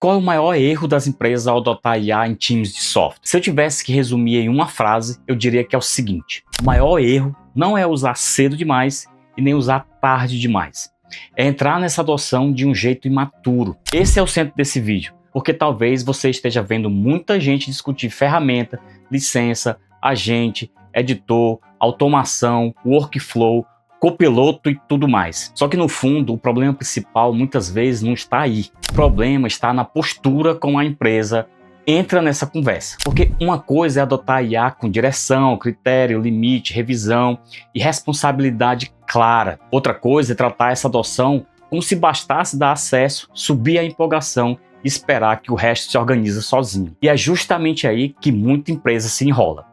Qual é o maior erro das empresas ao adotar IA em times de software? Se eu tivesse que resumir em uma frase, eu diria que é o seguinte: o maior erro não é usar cedo demais e nem usar tarde demais. É entrar nessa adoção de um jeito imaturo. Esse é o centro desse vídeo, porque talvez você esteja vendo muita gente discutir ferramenta, licença, agente, editor, automação, workflow, copiloto e tudo mais. Só que no fundo, o problema principal muitas vezes não está aí. O problema está na postura como a empresa entra nessa conversa. Porque uma coisa é adotar IA com direção, critério, limite, revisão e responsabilidade clara. Outra coisa é tratar essa adoção como se bastasse dar acesso, subir a empolgação e esperar que o resto se organize sozinho. E é justamente aí que muita empresa se enrola.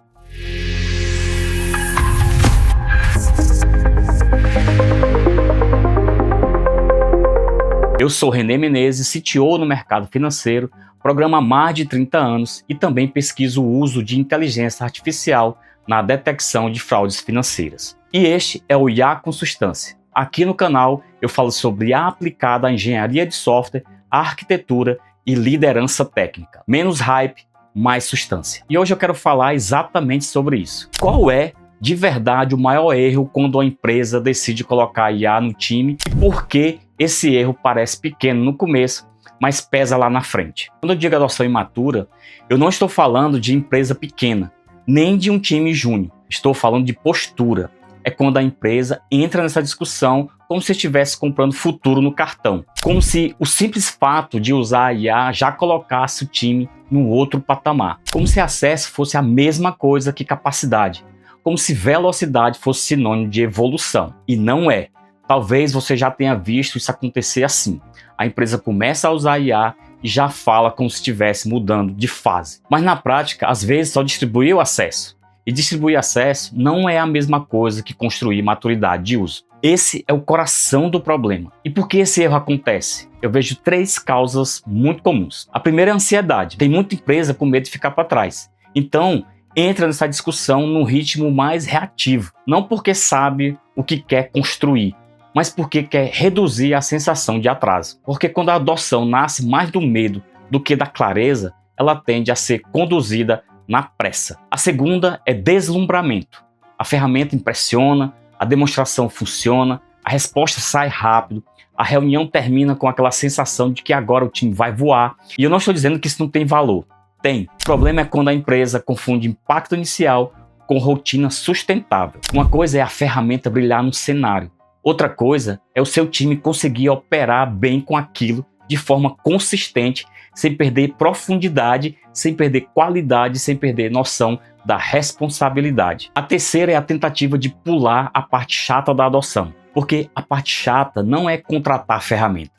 Eu sou René Menezes, CTO no mercado financeiro, programo há mais de 30 anos e também pesquiso o uso de inteligência artificial na detecção de fraudes financeiras. E este é o IA com Substância. Aqui no canal eu falo sobre IA aplicada à engenharia de software, arquitetura e liderança técnica. Menos hype, mais substância. E hoje eu quero falar exatamente sobre isso. Qual é de verdade o maior erro quando a empresa decide colocar IA no time e por que esse erro parece pequeno no começo, mas pesa lá na frente? Quando eu digo adoção imatura, eu não estou falando de empresa pequena, nem de um time júnior. Estou falando de postura. É quando a empresa entra nessa discussão como se estivesse comprando futuro no cartão. Como se o simples fato de usar a IA já colocasse o time num outro patamar. Como se acesso fosse a mesma coisa que capacidade. Como se velocidade fosse sinônimo de evolução. E não é. Talvez você já tenha visto isso acontecer assim. A empresa começa a usar IA e já fala como se estivesse mudando de fase. Mas na prática, às vezes só distribuir o acesso. E distribuir acesso não é a mesma coisa que construir maturidade de uso. Esse é o coração do problema. E por que esse erro acontece? Eu vejo 3 causas muito comuns. A primeira é a ansiedade. Tem muita empresa com medo de ficar para trás. Então, entra nessa discussão num ritmo mais reativo. Não porque sabe o que quer construir, mas porque quer reduzir a sensação de atraso. Porque quando a adoção nasce mais do medo do que da clareza, ela tende a ser conduzida na pressa. A segunda é deslumbramento. A ferramenta impressiona, a demonstração funciona, a resposta sai rápido, a reunião termina com aquela sensação de que agora o time vai voar. E eu não estou dizendo que isso não tem valor. Tem. O problema é quando a empresa confunde impacto inicial com rotina sustentável. Uma coisa é a ferramenta brilhar no cenário. Outra coisa é o seu time conseguir operar bem com aquilo de forma consistente, sem perder profundidade, sem perder qualidade, sem perder noção da responsabilidade. A terceira é a tentativa de pular a parte chata da adoção. Porque a parte chata não é contratar a ferramenta.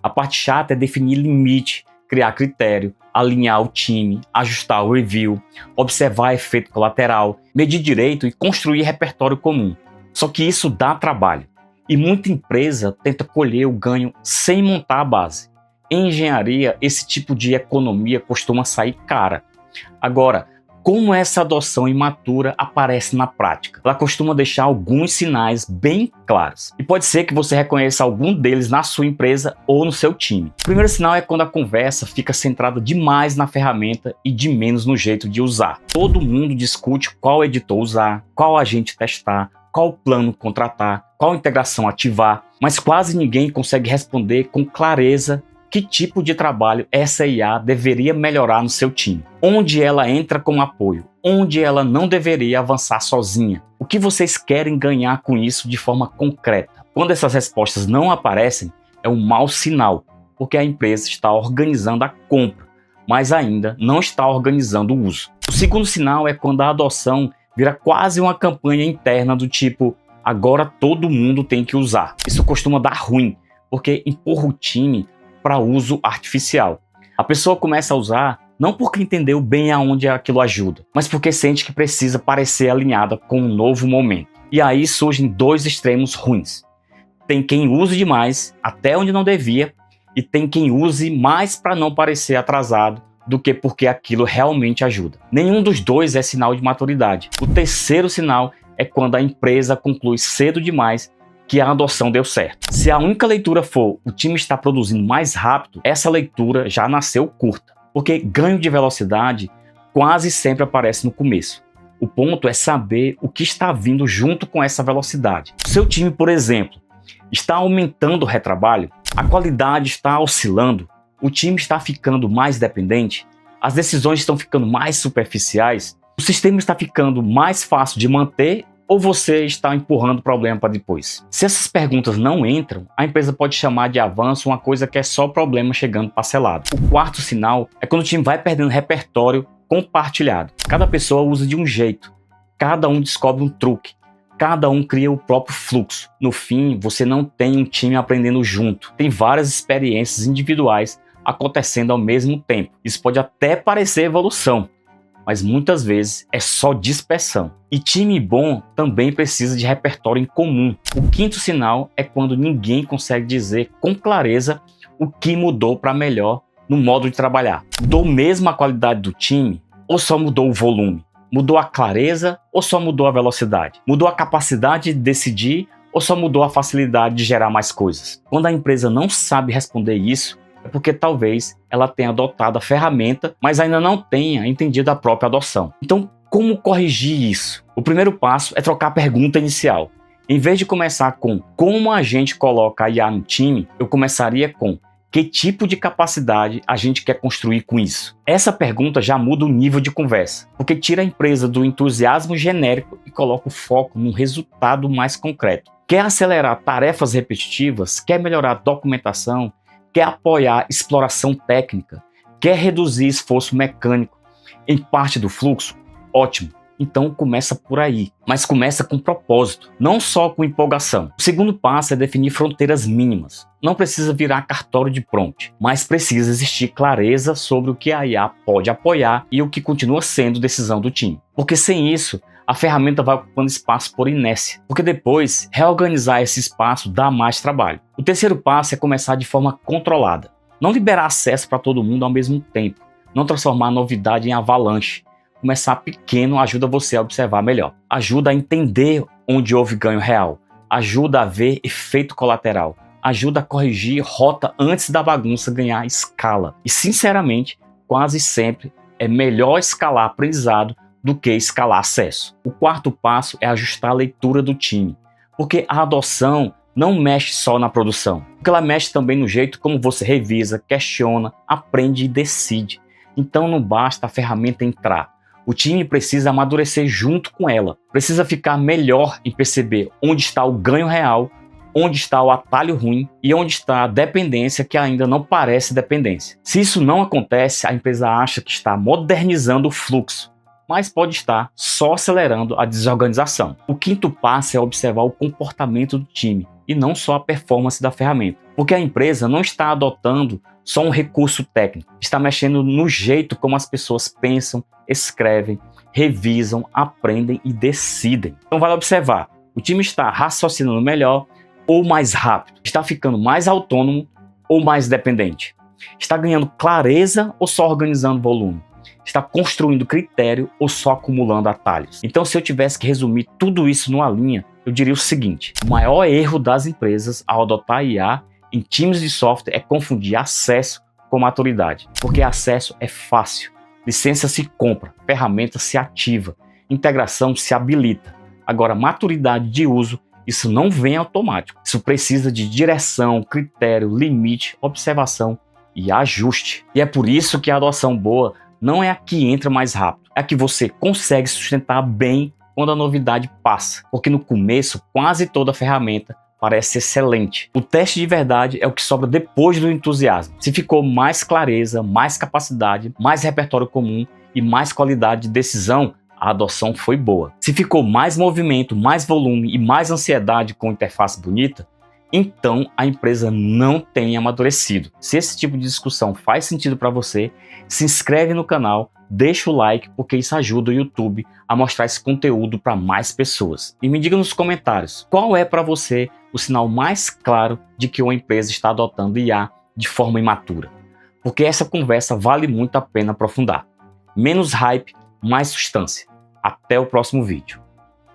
A parte chata é definir limite, criar critério, alinhar o time, ajustar o review, observar efeito colateral, medir direito e construir repertório comum. Só que isso dá trabalho. E muita empresa tenta colher o ganho sem montar a base. Em engenharia, esse tipo de economia costuma sair cara. Agora, como essa adoção imatura aparece na prática? Ela costuma deixar alguns sinais bem claros. E pode ser que você reconheça algum deles na sua empresa ou no seu time. O primeiro sinal é quando a conversa fica centrada demais na ferramenta e de menos no jeito de usar. Todo mundo discute qual editor usar, qual agente testar, qual plano contratar, qual integração ativar, mas quase ninguém consegue responder com clareza que tipo de trabalho essa IA deveria melhorar no seu time, onde ela entra como apoio, onde ela não deveria avançar sozinha. O que vocês querem ganhar com isso de forma concreta? Quando essas respostas não aparecem, é um mau sinal, porque a empresa está organizando a compra, mas ainda não está organizando o uso. O segundo sinal é quando a adoção vira quase uma campanha interna do tipo, agora todo mundo tem que usar. Isso costuma dar ruim, porque empurra o time para uso artificial. A pessoa começa a usar não porque entendeu bem aonde aquilo ajuda, mas porque sente que precisa parecer alinhada com um novo momento. E aí surgem 2 extremos ruins. Tem quem use demais, até onde não devia, e tem quem use mais para não parecer atrasado do que porque aquilo realmente ajuda. Nenhum dos 2 é sinal de maturidade. O terceiro sinal é quando a empresa conclui cedo demais que a adoção deu certo. Se a única leitura for o time está produzindo mais rápido, essa leitura já nasceu curta, porque ganho de velocidade quase sempre aparece no começo. O ponto é saber o que está vindo junto com essa velocidade. O seu time, por exemplo, está aumentando o retrabalho, a qualidade está oscilando, o time está ficando mais dependente, as decisões estão ficando mais superficiais, o sistema está ficando mais fácil de manter ou você está empurrando o problema para depois? Se essas perguntas não entram, a empresa pode chamar de avanço uma coisa que é só problema chegando parcelado. O quarto sinal é quando o time vai perdendo repertório compartilhado. Cada pessoa usa de um jeito, cada um descobre um truque, cada um cria o próprio fluxo. No fim, você não tem um time aprendendo junto. Tem várias experiências individuais acontecendo ao mesmo tempo. Isso pode até parecer evolução, mas muitas vezes é só dispersão. E time bom também precisa de repertório em comum. O quinto sinal é quando ninguém consegue dizer com clareza o que mudou para melhor no modo de trabalhar. Mudou mesmo a qualidade do time ou só mudou o volume? Mudou a clareza ou só mudou a velocidade? Mudou a capacidade de decidir ou só mudou a facilidade de gerar mais coisas? Quando a empresa não sabe responder isso, é porque talvez ela tenha adotado a ferramenta, mas ainda não tenha entendido a própria adoção. Então, como corrigir isso? O primeiro passo é trocar a pergunta inicial. Em vez de começar com como a gente coloca a IA no time, eu começaria com que tipo de capacidade a gente quer construir com isso? Essa pergunta já muda o nível de conversa, porque tira a empresa do entusiasmo genérico e coloca o foco num resultado mais concreto. Quer acelerar tarefas repetitivas? Quer melhorar a documentação? Quer apoiar exploração técnica? Quer reduzir esforço mecânico em parte do fluxo? Ótimo! Então começa por aí, mas começa com propósito, não só com empolgação. O segundo passo é definir fronteiras mínimas. Não precisa virar cartório de prompt, mas precisa existir clareza sobre o que a IA pode apoiar e o que continua sendo decisão do time. Porque sem isso, a ferramenta vai ocupando espaço por inércia, porque depois, reorganizar esse espaço dá mais trabalho. O terceiro passo é começar de forma controlada. Não liberar acesso para todo mundo ao mesmo tempo, não transformar a novidade em avalanche. Começar pequeno ajuda você a observar melhor, ajuda a entender onde houve ganho real, ajuda a ver efeito colateral, ajuda a corrigir rota antes da bagunça ganhar escala. E sinceramente, quase sempre é melhor escalar aprendizado do que escalar acesso. O quarto passo é ajustar a leitura do time, porque a adoção não mexe só na produção, porque ela mexe também no jeito como você revisa, questiona, aprende e decide. Então não basta a ferramenta entrar. O time precisa amadurecer junto com ela, precisa ficar melhor em perceber onde está o ganho real, onde está o atalho ruim e onde está a dependência que ainda não parece dependência. Se isso não acontece, a empresa acha que está modernizando o fluxo, mas pode estar só acelerando a desorganização. O quinto passo é observar o comportamento do time e não só a performance da ferramenta, porque a empresa não está adotando só um recurso técnico, está mexendo no jeito como as pessoas pensam, escrevem, revisam, aprendem e decidem. Então vale observar, o time está raciocinando melhor ou mais rápido, está ficando mais autônomo ou mais dependente, está ganhando clareza ou só organizando volume, está construindo critério ou só acumulando atalhos. Então, se eu tivesse que resumir tudo isso numa linha, eu diria o seguinte: o maior erro das empresas ao adotar IA em times de software é confundir acesso com maturidade, porque acesso é fácil, licença se compra, ferramenta se ativa, integração se habilita. Agora, maturidade de uso, isso não vem automático. Isso precisa de direção, critério, limite, observação e ajuste. E é por isso que a adoção boa não é a que entra mais rápido, é a que você consegue sustentar bem quando a novidade passa, porque no começo quase toda a ferramenta parece excelente. O teste de verdade é o que sobra depois do entusiasmo. Se ficou mais clareza, mais capacidade, mais repertório comum e mais qualidade de decisão, a adoção foi boa. Se ficou mais movimento, mais volume e mais ansiedade com interface bonita, então a empresa não tem amadurecido. Se esse tipo de discussão faz sentido para você, se inscreve no canal, deixa o like, porque isso ajuda o YouTube a mostrar esse conteúdo para mais pessoas. E me diga nos comentários, qual é para você o sinal mais claro de que uma empresa está adotando IA de forma imatura? Porque essa conversa vale muito a pena aprofundar. Menos hype, mais substância. Até o próximo vídeo.